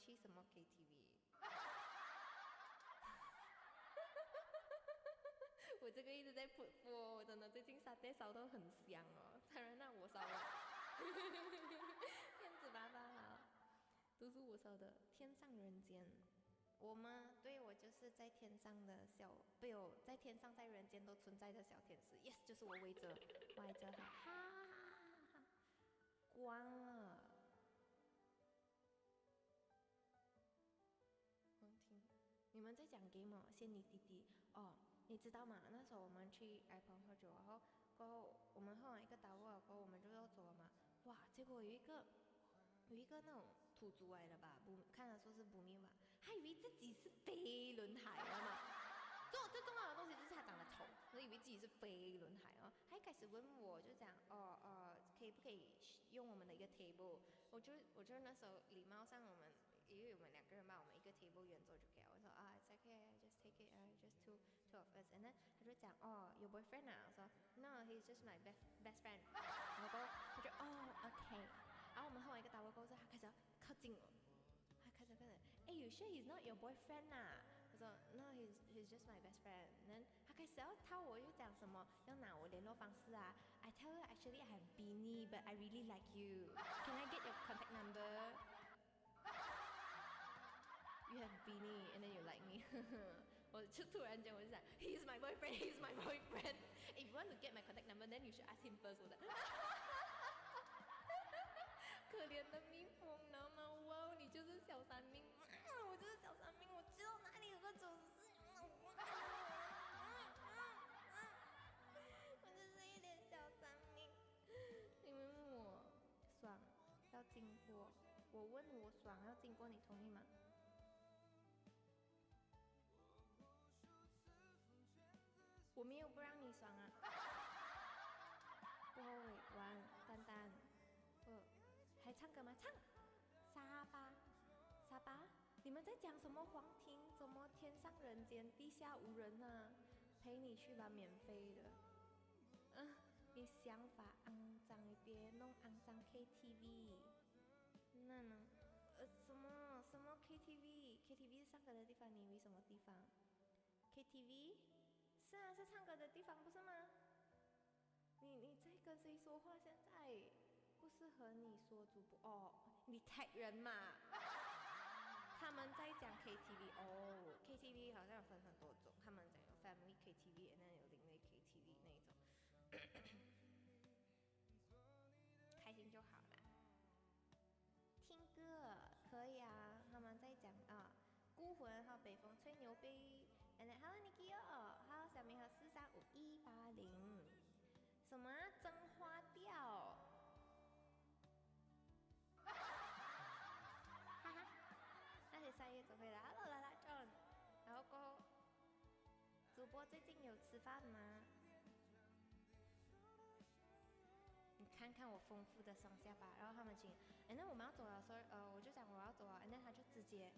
去什么 KTV？ 我这个一直在噗我真的最近沙爹烧得很香哦，当然那我烧的，骗子爸爸好，都是我烧的，天上人间。我吗？对，我就是在天上的小，不有在天上在人间都存在的小天使。Yes， 就是我围着，歪着哈，哈哈哈哈，关了。听，你们在讲 game 哦，仙女弟弟哦，你知道吗？那时候我们去 iPhone 喝酒，然后过后我们喝完一个打过后，我们就要走了嘛。哇，结果有一个那种土族来的吧，看他说是不密吧，他以为自己是飞轮海了嘛。最重要的东西就是他长得丑，我以为自己是飞轮海哦。他一开始问我就讲可以不可以用我们的一个 table？我就那时候礼貌上我们。因为我们两个人嘛，我们一个 table 远走就可以了。我说it's okay, just take it, just two of us. And then 他就讲your boyfriend 啊？我说 no, he's just my best friend. 然后他就okay. 然后我们喝完一个打过后，他开始要靠近我，他开始you sure he's not your boyfriend 啊？我说 no, he's just my best friend. And then 他开始要套我，又讲什么要拿我联络方式啊 ？I tell her actually I have Beanie, but I really like you. Can I get your contact number?You have Beanie and then you like me 我就突然间我就想 He's my boyfriend He's my boyfriend If you want to get my contact number Then you should ask him first 我的可怜的蜜蜂知道吗？哇，你就是小三命我就是小三命，我知道哪里有个走私我就是一点小三命。你们问我爽要经过，我问我爽要经过，你同意吗？我没有不让你爽啊，不后悔，玩丹丹，还唱歌吗？唱，沙巴，你们在讲什么皇庭？怎么天上人间，地下无人啊？陪你去吧，免费的。你想法肮脏，你别弄肮脏 KTV。那呢？什么 KTV？KTV 是唱歌的地方，你以为什么地方 ？KTV？是啊，是唱歌的地方，不是吗？你在跟谁说话？现在不是和你说主播你 tag 人嘛？他们在讲 KTV KTV 好像有分很多种，他们讲有 family KTV， 那有另类 KTV 那一种，开心就好啦。听歌可以啊，他们在讲孤魂和北风吹牛逼 ，and then hello Niki 还有小明和435180，什么真花调？哈哈，那些3月走回来 ，hello 啦啦 John， 然后过后，主播最近有吃饭吗？你看看我丰富的双下巴，然后他们请，那我们要走的时候，我就讲我要走啊，那他就直接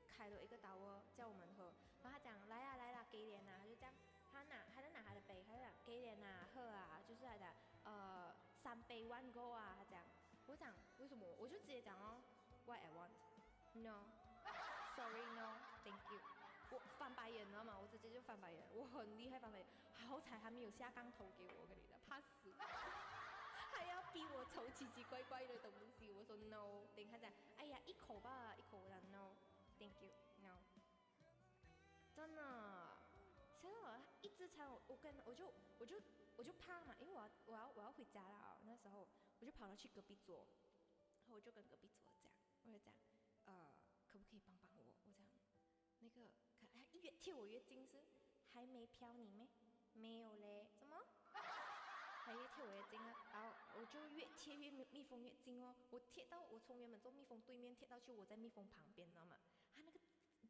开了一个刀叫我们喝，然后他讲来啦，给脸啊，他就这样，他在拿他的杯，他就讲给脸啊，喝啊，就是他讲3杯 one go 啊，他讲，我讲为什么，我就直接讲what I want no sorry no thank you， 我翻白眼，你知道吗？我直接就翻白眼，我很厉害翻白眼，好彩还没有下杠头给我，跟你讲，怕死。还要逼我抽奇奇怪怪的东西，我说 no， 等他讲，哎呀一口吧，一口，我讲 no，thank you no， 真的，所以我一直餐我就怕嘛，因为我要回家了那时候我就跑到去隔壁桌，然后我就跟隔壁桌讲，我就讲可不可以帮我？我讲那个他越贴我越近是还没飘你咩？没有嘞，怎么？他越贴我越近啊，然后我就越贴越蜜蜂越近哦。我贴到我从原本坐蜜蜂对面贴到去我在蜜蜂旁边，知道吗？他那个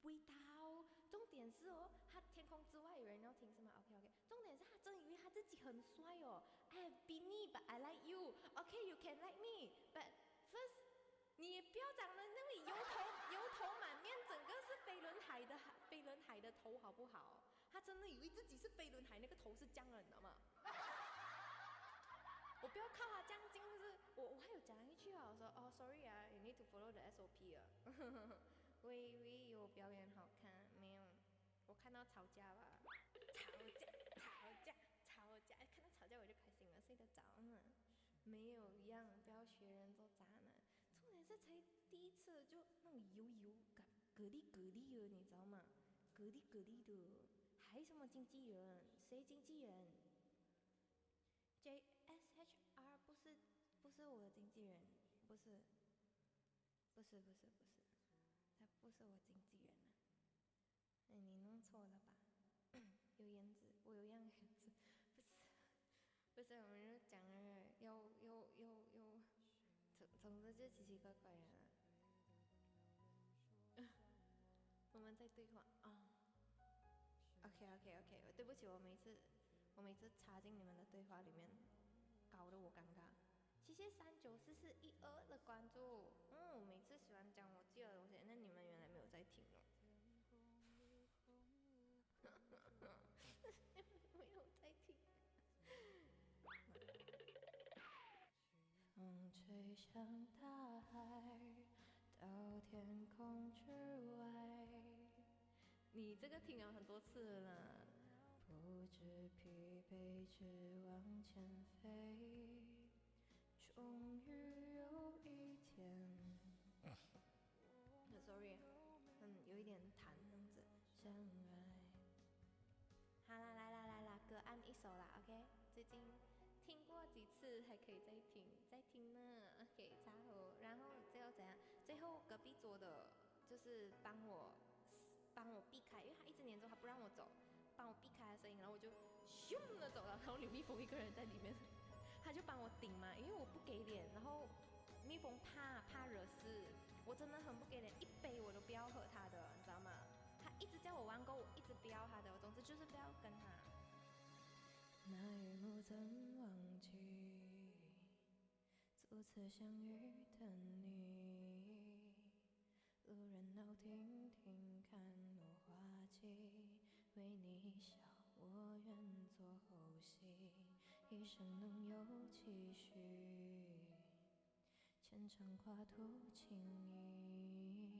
味道，重点是他天空之外有人要听是吗 ？OK， 重点是他真以为他自己很帅哦。I have Beanie, but I like you. Okay, you can like me, but first 你也不要长得那么油头满面，整个是飞轮海的头好不好？他真的以为自己是飞轮海，那个头是这样的，你知道吗？我不要靠他这样近，就是我还有讲一句啊，我说sorry 啊 ，you need to follow the SOP 啊，喂有表演好看没有？我看到吵架吧，吵架，看到吵架我就开心了，睡得着呢。没有一样，不要学人做渣男。重点是才第一次就那种油蛤蜊的，你知道吗？蛤蜊的，还什么经纪人？谁经纪人？JSHR 不是我的经纪人，不是，他不是我经纪人啊。哎，你弄错了吧？有颜值，我有样颜值，不是，我们就讲那个又，总之就奇奇怪怪的。我们在对话啊。OK， 对不起，我每次插进你们的对话里面，搞得我尴尬。谢谢394412的关注。我每次喜欢讲我记得的东西，那你们原来没有在听哦。没有在听。风吹向大海，到天空之外。你这个听了很多次了。不知疲惫，只往前飞。终于有一天，sorry，有一点弹这样子，相爱。好啦，来啦，歌按一首啦 ，OK。最近听过几次，还可以再听呢。OK， 插合，然后最后怎样？最后隔壁桌的，就是帮我避开，因为他一直黏着，他不让我走，帮我避开的声音，然后我就咻的走了，然后刘蜜蜂一个人在里面，他就帮我顶嘛，因为我不给脸，然后蜜蜂怕惹事，我真的很不给脸，一杯我都不要喝他的，你知道吗？他一直叫我玩够，我一直不要他的，我总之就是不要跟他。那一幕怎忘记？初次相遇的你，路人闹听听看我滑稽，为你笑我愿做后戏，一生能有期许，牵肠挂肚情谊，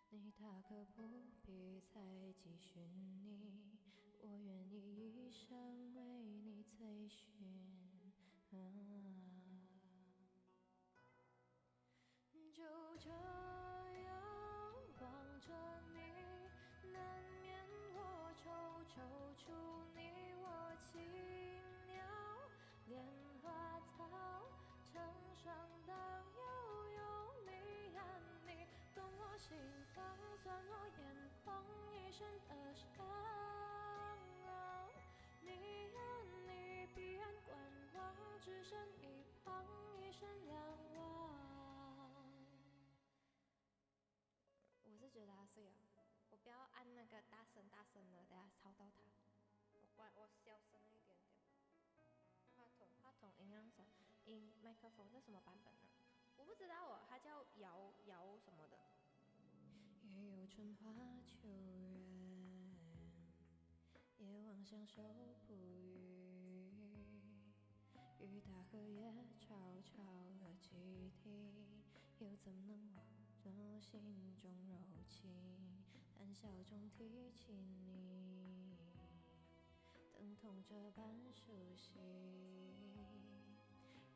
你大可不必再继续你，我愿意一生为你追寻。就这样望着你，难免我抽出你我轻描莲花草，成双当又有你和你，懂我心房，钻我眼眶，一生的伤。你呀你，彼岸观望，只身一旁，一生两忘。我是觉得他睡了，我不要按那个大声的，等下吵到他。我小声了一点点。话筒音量声，麦克风这什么版本呢？我不知道哦，它叫摇什么的。也有春花秋月，夜望相守不语，雨打荷叶悄悄了几滴，又怎能忘着心中柔情？谈笑中提起你，等同这般熟悉。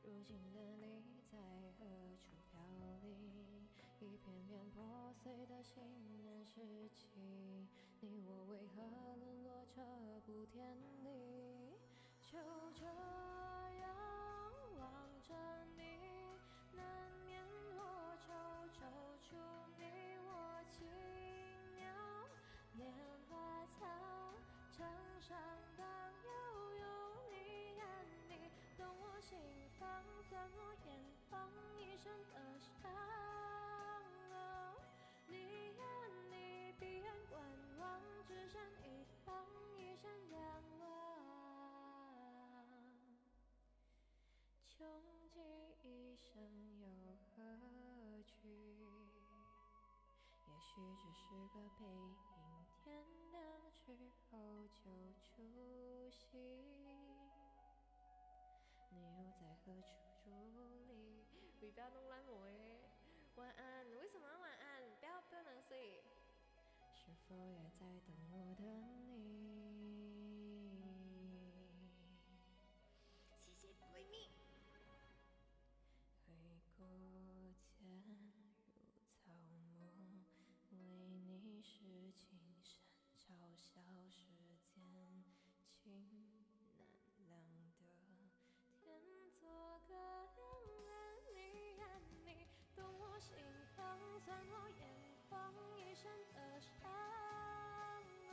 如今的你在何处飘零？一片片破碎的信念拾起，你我为何沦落这步田地？就这样望着你，难免我抽出你我轻描莲花草，成双当又有你和你，懂我心房，钻我眼眶，一生的伤。你呀你，彼岸观望，只身一旁，一生两忘。穷极一生又何惧？也许只是个背影，天亮之后就出席。你又在何处伫立？你不要弄乱我耶！晚安，为什么要晚安？不要能睡。否也在等我的你？谢谢闺蜜。回顾渐如草木，为你是情深嘲笑世间情难量的天作个两人，你呀你懂我心慌，钻我眼眶，一生的伤。你呀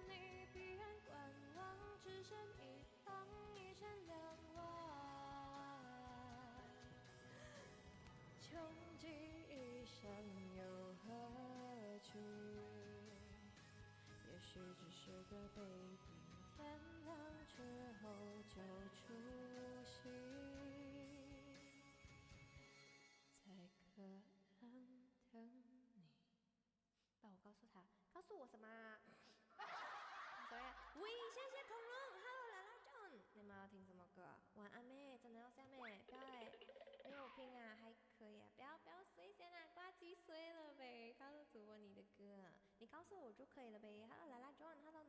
你必然观望，只身一旁，一生两忘。穷极一生又何惧？也许只是个背影，天亮之后就出戏，在河岸等你。帮我告诉他，告诉我什么？Sorry，喂，谢谢恐龙 ，Hello 啦啦 John，你们要听什么歌？晚安妹，真的要下妹，不要来，没有拼啊，还可以啊，不要睡先啊，挂机睡了呗，告诉主播你的歌，你告诉我就可以了呗。Hello 啦啦 John，Hello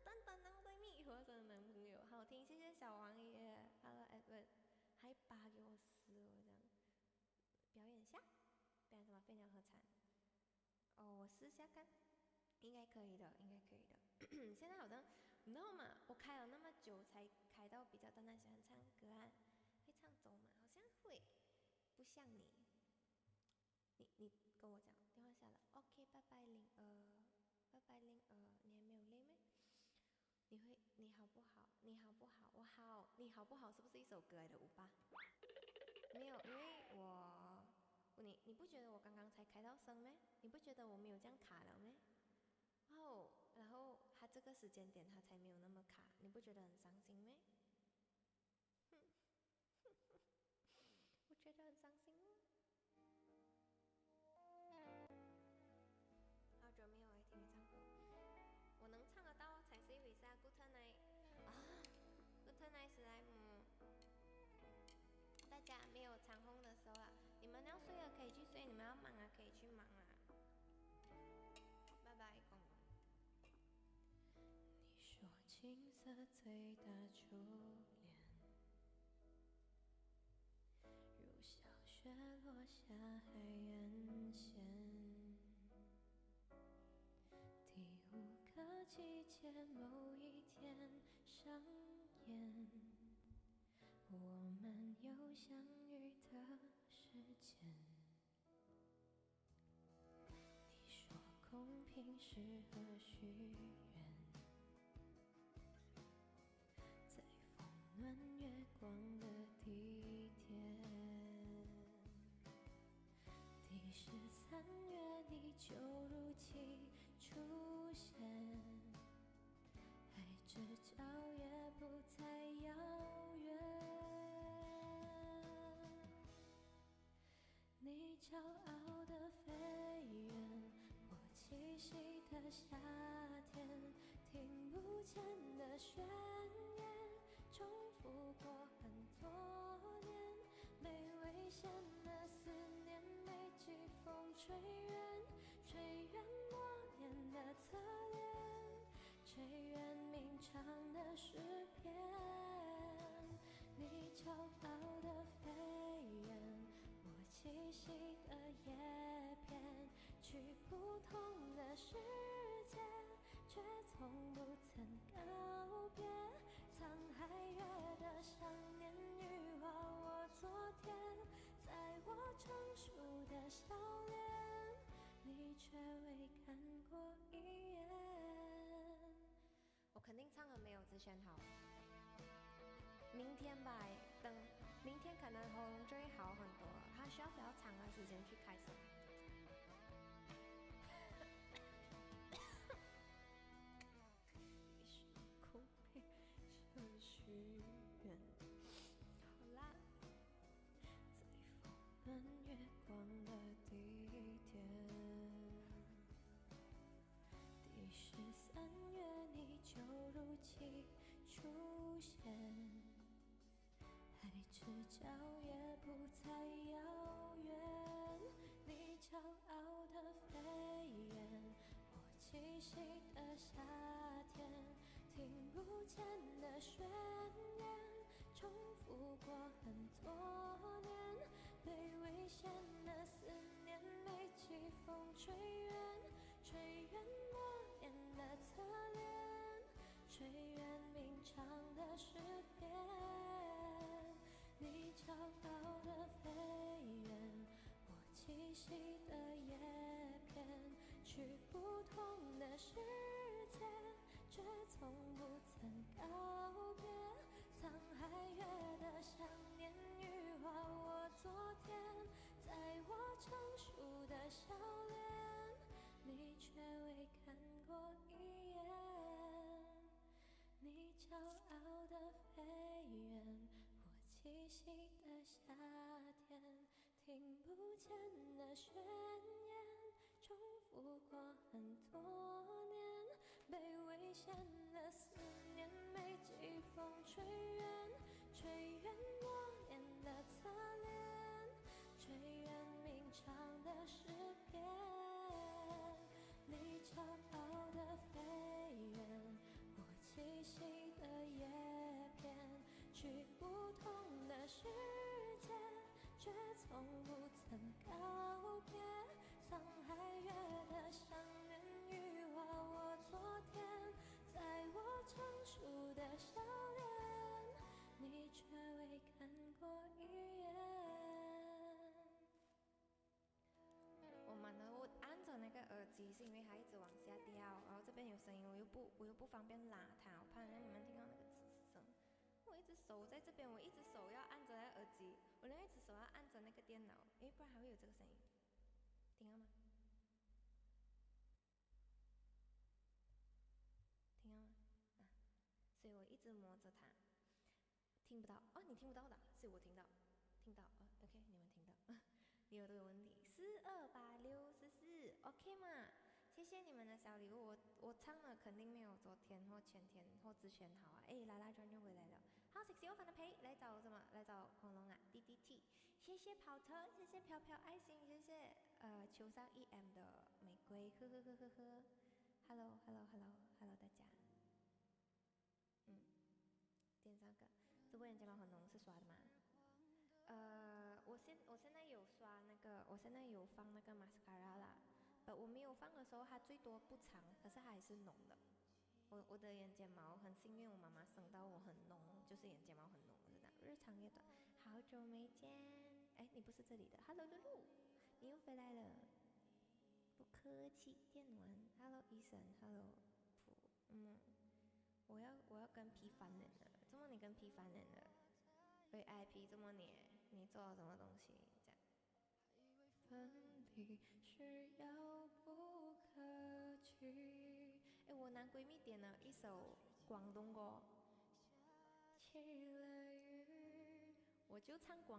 蛋蛋男闺蜜或者男朋友，好听，谢谢小王爷 ，Hello Edward，还扒给我撕我这样，表演一下，表演什么飞鸟和蝉？哦，我试下看。应该可以的，应该可以的。现在好像，你知道吗？我开了那么久才开到比较单单喜欢唱歌啊，会唱走吗？好像会，不像你。你跟我讲，电话下了 ，OK，拜拜02，拜拜02，你还没有累咩？你好不好？你好不好？我好，你好不好？是不是一首歌来的58？没有，因为你不觉得我刚刚才开到声咩？你不觉得我没有这样卡了咩？然后他这个时间点他才没有那么卡，你不觉得很伤心咩？我觉得很伤心哦。好久没有来听你唱歌，我能唱得到才是一回事啊。Good night 啊 ，Good night 史莱姆。大家没有长风的时候啊，你们要睡了可以去睡，你们要忙啊可以去忙啊。拜拜，公公。你说青涩最大初恋，如小雪落下海岸线，第五个季节某一天上演，我们有相遇的时间。你说公平适合许愿，在风暖月光的地点，第13月你就如期出现，爱之角也不再遥远。你骄傲的飞远，我栖息的夏天，听不见的宣言，重复过很多年，没危险的思念，没季风吹远，吹远默念的侧脸，吹远鸣唱的诗篇。你骄傲的飞远，我栖息的叶片，去不同的世界，却从不曾告别。沧海月的想念羽化我昨天，在我成熟的笑脸，你却未看过一眼。我肯定唱得没有之前好。明天吧，等明天可能喉咙就会好很多了，它需要比较长的时间去开声。一时空配是许愿，好啦，在风暖月光的地点，第13月你就如期出现，爱之角也不再遥远，你骄傲的飞气息的夏天，听不见的宣言，重复过很多年，被危险的思念，没季风吹远，吹远我念的侧脸，吹远鸣唱的诗篇，你骄傲的飞远，我栖息的叶片，去不同的世界，却从不曾告别。沧海月的想念羽化我昨天，在我成熟的笑脸，你却未看过一眼。我按着那个耳机，是因为它一直往下掉，然后这边有声音，我又不方便拉它，我怕让你们听到那个吱声。我一只手在这边，我一只手要按着那个耳机，我另外一只手要按着那个电脑，因为不然还会有这个声音，听到吗？听到吗？啊，所以我一直摸着它，听不到哦，你听不到的，是我听到，听到哦 ，OK， 你们听到。你耳朵有问题，428644 OK 吗？谢谢你们的小礼物，我唱的肯定没有昨天或前天或之前好啊。哎，拉拉专又回来了，好，sexy 我反的陪来找什么？来找恐龙啊，DDT。谢谢跑车，谢谢飘飘爱心，谢谢球上1M 的玫瑰，呵呵呵呵呵。Hello Hello Hello Hello 大家，点上个，这波眼睫毛很浓是刷的吗？我现在有刷那个，我现在有放那个 mascara 啦，我没有放的时候，它最多不长，可是它还是浓的。我的眼睫毛很幸运，我妈妈生到我很浓，就是眼睫毛很浓，是这样。日常也短，好久没见，哎，你不是这里的，Hello 露露，你又回来了，不客气，电玩，Hello 医生，Hello 普，我要跟 P 翻脸了，怎么你跟 P 翻脸了？VIP 这么你做了什么东西？这样分离是遥不可及。哎，我男闺蜜点了一首广东歌，起了雨，我就唱广。